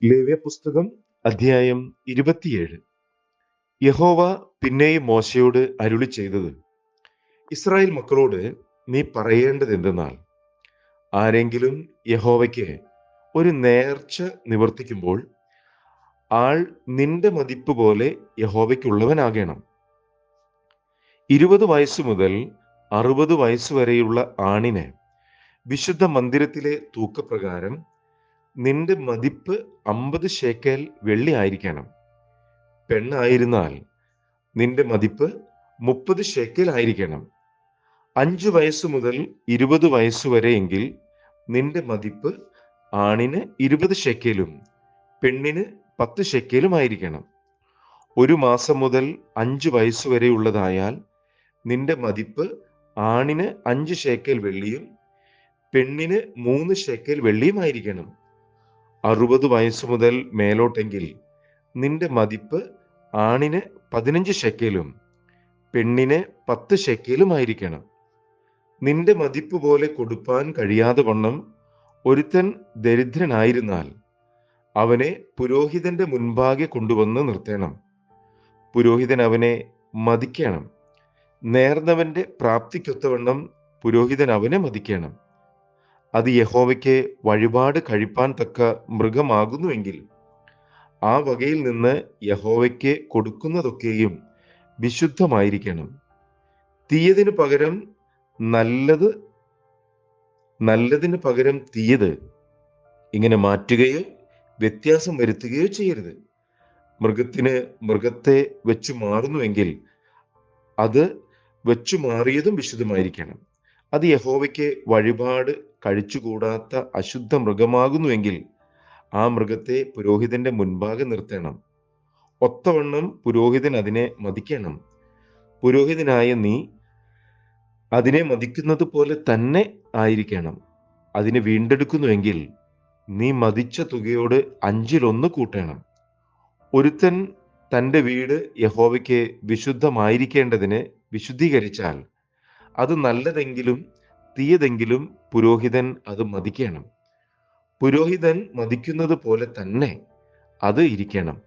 ലേവ്യപുസ്തകം അധ്യായം 27. യഹോവ പിന്നെയും മോശയോട് അരുളി ചെയ്തത്: ഇസ്രായേൽ മക്കളോട് നീ പറയേണ്ടതെന്തെന്നാൽ, ആരെങ്കിലും യഹോവയ്ക്ക് ഒരു നേർച്ച നിവർത്തിക്കുമ്പോൾ ആൾ നിന്റെ മതിപ്പ് പോലെ യഹോവയ്ക്കുള്ളവനാകണം. 20 വയസ്സു മുതൽ 60 വയസ്സുവരെയുള്ള ആണിന് വിശുദ്ധ മന്ദിരത്തിലെ തൂക്കപ്രകാരം നിന്റെ മതിപ്പ് 50 ശേക്കെൽ വെള്ളി ആയിരിക്കണം. പെണ്ണായിരുന്നാൽ നിന്റെ മതിപ്പ് 30 ശേക്കെൽ ആയിരിക്കണം. 5 വയസ്സു മുതൽ 20 വയസ്സുവരെ എങ്കിൽ നിന്റെ മതിപ്പ് ആണിന് 20 ശേക്കെലും പെണ്ണിന് 10 ശേക്കെലും ആയിരിക്കണം. 1 മാസം മുതൽ 5 വയസ്സുവരെയുള്ളതായാൽ നിന്റെ മതിപ്പ് ആണിന് 5 ശേക്കെൽ വെള്ളിയും പെണ്ണിന് 3 ശേക്കെൽ വെള്ളിയും ആയിരിക്കണം. 60 വയസ്സു മുതൽ മേലോട്ടെങ്കിൽ നിന്റെ മതിപ്പ് ആണിന് 15 ശേക്കെലും പെണ്ണിന് 10 ശേക്കെലും ആയിരിക്കണം. നിന്റെ മതിപ്പ് പോലെ കൊടുപ്പാൻ കഴിയാതെ വണ്ണം ഒരുത്തൻ ദരിദ്രനായിരുന്നാൽ അവനെ പുരോഹിതന്റെ മുൻപാകെ കൊണ്ടുവന്ന് നിർത്തേണം. പുരോഹിതൻ അവനെ മതിക്കണം. നേർന്നവന്റെ പ്രാപ്തിക്കൊത്തവണ്ണം പുരോഹിതൻ അവനെ മതിക്കണം. അത് യഹോവയ്ക്ക് വഴിപാട് കഴിപ്പാൻ തക്ക മൃഗമാകുന്നുവെങ്കിൽ ആ വകയിൽ നിന്ന് യഹോവയ്ക്ക് കൊടുക്കുന്നതൊക്കെയും വിശുദ്ധമായിരിക്കണം. തീയതിന് പകരം നല്ലത്, നല്ലതിന് പകരം തീയത് ഇങ്ങനെ മാറ്റുകയോ വ്യത്യാസം വരുത്തുകയോ ചെയ്യരുത്. മൃഗത്തിന് മൃഗത്തെ വെച്ചു മാറുന്നുവെങ്കിൽ അത് വെച്ചു മാറിയതും വിശുദ്ധമായിരിക്കണം. അത് യഹോവയ്ക്ക് വഴിപാട് കഴിച്ചുകൂടാത്ത അശുദ്ധ മൃഗമാകുന്നുവെങ്കിൽ ആ മൃഗത്തെ പുരോഹിതന്റെ മുൻപാകെ നിർത്തണം. ഒത്തവണ്ണം പുരോഹിതൻ അതിനെ മതിക്കണം. പുരോഹിതനായ നീ അതിനെ മതിക്കുന്നത് പോലെ തന്നെ ആയിരിക്കണം. അതിനെ വീണ്ടെടുക്കുന്നുവെങ്കിൽ നീ മതിച്ച തുകയോട് 1/5 കൂട്ടണം. ഒരുത്തൻ തൻ്റെ വീട് യഹോവയ്ക്ക് വിശുദ്ധമായിരിക്കേണ്ടതിന് വിശുദ്ധീകരിച്ചാൽ അത് നല്ലതെങ്കിലും തീയതെങ്കിലും പുരോഹിതൻ അത് മതിക്കണം. പുരോഹിതൻ മതിക്കുന്നത് പോലെ തന്നെ അത് ഇരിക്കണം.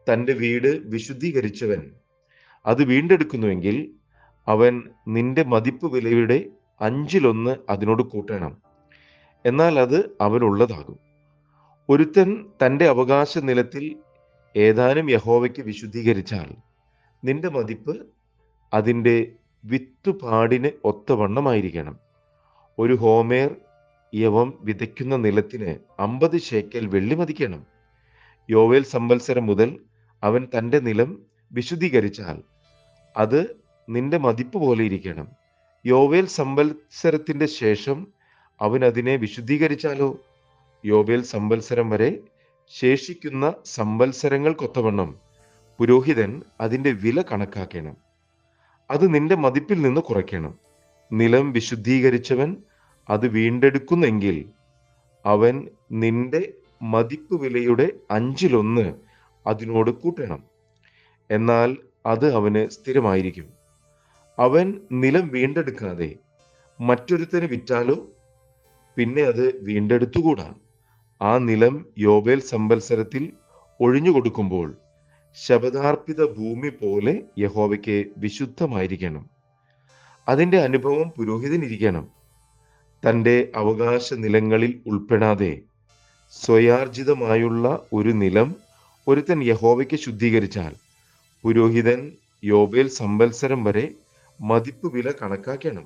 തൻ്റെ വീട് വിശുദ്ധീകരിച്ചവൻ അത് വീണ്ടെടുക്കുന്നുവെങ്കിൽ അവൻ നിന്റെ മതിപ്പ് വിലയുടെ 1/5 അതിനോട് കൂട്ടണം. എന്നാൽ അത് അവനുള്ളതാകും. ഒരുത്തൻ തൻ്റെ അവകാശ നിലത്തിൽ ഏതാനും യഹോവയ്ക്ക് വിശുദ്ധീകരിച്ചാൽ നിന്റെ മതിപ്പ് അതിൻ്റെ വിത്തുപാടിന് ഒത്തവണ്ണമായിരിക്കണം. ഒരു ഹോമേർ യവം വിതയ്ക്കുന്ന നിലത്തിന് 50 ശേക്കെൽ വെള്ളി മതിക്കണം. യോവേൽ സംവത്സരം മുതൽ അവൻ തൻ്റെ നിലം വിശുദ്ധീകരിച്ചാൽ അത് നിന്റെ മതിപ്പ് പോലെ ഇരിക്കണം. യോവേൽ സംവത്സരത്തിൻ്റെ ശേഷം അവൻ അതിനെ വിശുദ്ധീകരിച്ചാലോ, യോവേൽ സംവത്സരം വരെ ശേഷിക്കുന്ന സംവത്സരങ്ങൾക്കൊത്തവണ്ണം പുരോഹിതൻ അതിൻ്റെ വില കണക്കാക്കണം. അത് നിന്റെ മതിപ്പിൽ നിന്ന് കുറയ്ക്കണം. നിലം വിശുദ്ധീകരിച്ചവൻ അത് വീണ്ടെടുക്കുന്നെങ്കിൽ അവൻ നിന്റെ മതിപ്പ് വിലയുടെ 1/5 അതിനോട് കൂട്ടണം. എന്നാൽ അത് അവന് സ്ഥിരമായിരിക്കും. അവൻ നിലം വീണ്ടെടുക്കാതെ മറ്റൊരുത്തന് വിറ്റാലോ പിന്നെ അത് വീണ്ടെടുത്തുകൂടാ. ആ നിലം യോവേൽ സംവത്സരത്തിൽ ഒഴിഞ്ഞു കൊടുക്കുമ്പോൾ ശപഥാർപ്പിത ഭൂമി പോലെ യഹോവയ്ക്ക് വിശുദ്ധമായിരിക്കണം. അതിൻ്റെ അനുഭവം പുരോഹിതനിരിക്കണം. തൻ്റെ അവകാശ നിലങ്ങളിൽ ഉൾപ്പെടാതെ സ്വയാർജിതമായുള്ള ഒരു നിലം ഒരുത്തൻ യഹോവയ്ക്ക് ശുദ്ധീകരിച്ചാൽ പുരോഹിതൻ യോവേൽ സംവത്സരം വരെ മതിപ്പ് വില കണക്കാക്കണം.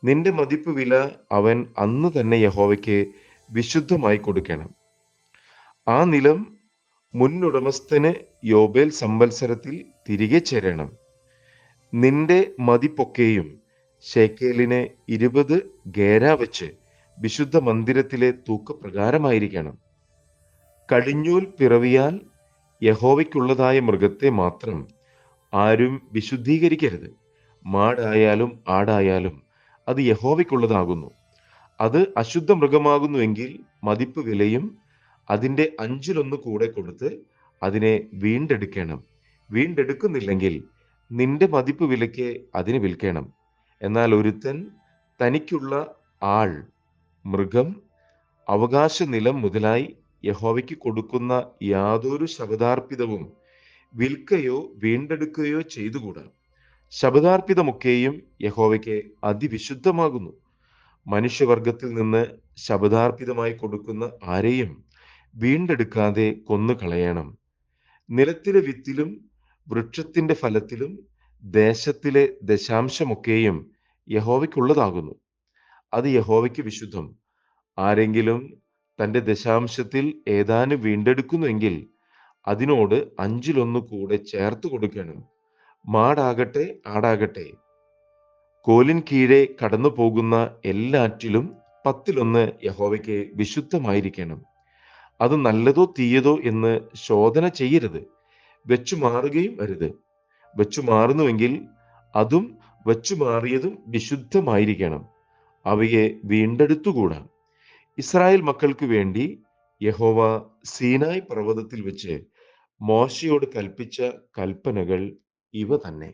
നിന്റെ മതിപ്പ് വില അവൻ അന്ന് തന്നെ യഹോവയ്ക്ക് വിശുദ്ധമായി കൊടുക്കണം. ആ നിലം മുന്നുടമസ്ഥന് യോവേൽ സംവത്സരത്തിൽ തിരികെ ചേരണം. നിന്റെ മതിപ്പൊക്കെയും ശേക്കേലിന് 20 ഗേരാ വെച്ച് വിശുദ്ധ മന്ദിരത്തിലെ തൂക്കപ്രകാരമായിരിക്കണം. കടിഞ്ഞൂൽ പിറവിയാൽ യഹോവയ്ക്കുള്ളതായ മൃഗത്തെ മാത്രം ആരും വിശുദ്ധീകരിക്കരുത്. മാടായാലും ആടായാലും അത് യഹോവയ്ക്കുള്ളതാകുന്നു. അത് അശുദ്ധ മൃഗമാകുന്നുവെങ്കിൽ മതിപ്പ് വിലയും അതിൻ്റെ 1/5 കൂടെ കൊടുത്ത് അതിനെ വീണ്ടെടുക്കണം. വീണ്ടെടുക്കുന്നില്ലെങ്കിൽ നിന്റെ മതിപ്പ് വിലയ്ക്ക് അതിനെ വിൽക്കണം. എന്നാൽ ഒരുത്തൻ തനിക്കുള്ള ആൾ, മൃഗം, അവകാശ നിലം മുതലായി യഹോവയ്ക്ക് കൊടുക്കുന്ന യാതൊരു ശപഥാർപ്പിതവും വിൽക്കയോ വീണ്ടെടുക്കുകയോ ചെയ്തുകൂടാ. ശപഥാർപ്പിതമൊക്കെയും യഹോവയ്ക്ക് അതിവിശുദ്ധമാകുന്നു. മനുഷ്യവർഗത്തിൽ നിന്ന് ശപഥാർപ്പിതമായി കൊടുക്കുന്ന ആരെയും വീണ്ടെടുക്കാതെ കൊന്നുകളയണം. നിലത്തിലെ വിത്തിലും വൃക്ഷത്തിന്റെ ഫലത്തിലും ദേശത്തിലെ ദശാംശമൊക്കെയും യഹോവയ്ക്കുള്ളതാകുന്നു. അത് യഹോവയ്ക്ക് വിശുദ്ധം. ആരെങ്കിലും തന്റെ ദശാംശത്തിൽ ഏതാനും വീണ്ടെടുക്കുന്നുവെങ്കിൽ അതിനോട് അഞ്ചിലൊന്ന് കൂടെ ചേർത്ത് കൊടുക്കണം. മാടാകട്ടെ ആടാകട്ടെ, കോലിൻ കീഴെ കടന്നു പോകുന്ന എല്ലാറ്റിലും പത്തിലൊന്ന് യഹോവയ്ക്ക് വിശുദ്ധമായിരിക്കണം. അത് നല്ലതോ തീയതോ എന്ന് ശോധന ചെയ്യരുത്, വെച്ചു മാറുകയും അരുത്. വെച്ചു മാറുന്നുവെങ്കിൽ അതും വച്ചു മാറിയതും വിശുദ്ധമായിരിക്കണം. അവയെ വീണ്ടെടുത്തുകൂടാ. ഇസ്രായേൽ മക്കൾക്ക് വേണ്ടി യഹോവ സീനായ് പർവ്വതത്തിൽ വെച്ച് മോശയോട് കൽപ്പിച്ച കൽപ്പനകൾ ഇവ തന്നെ.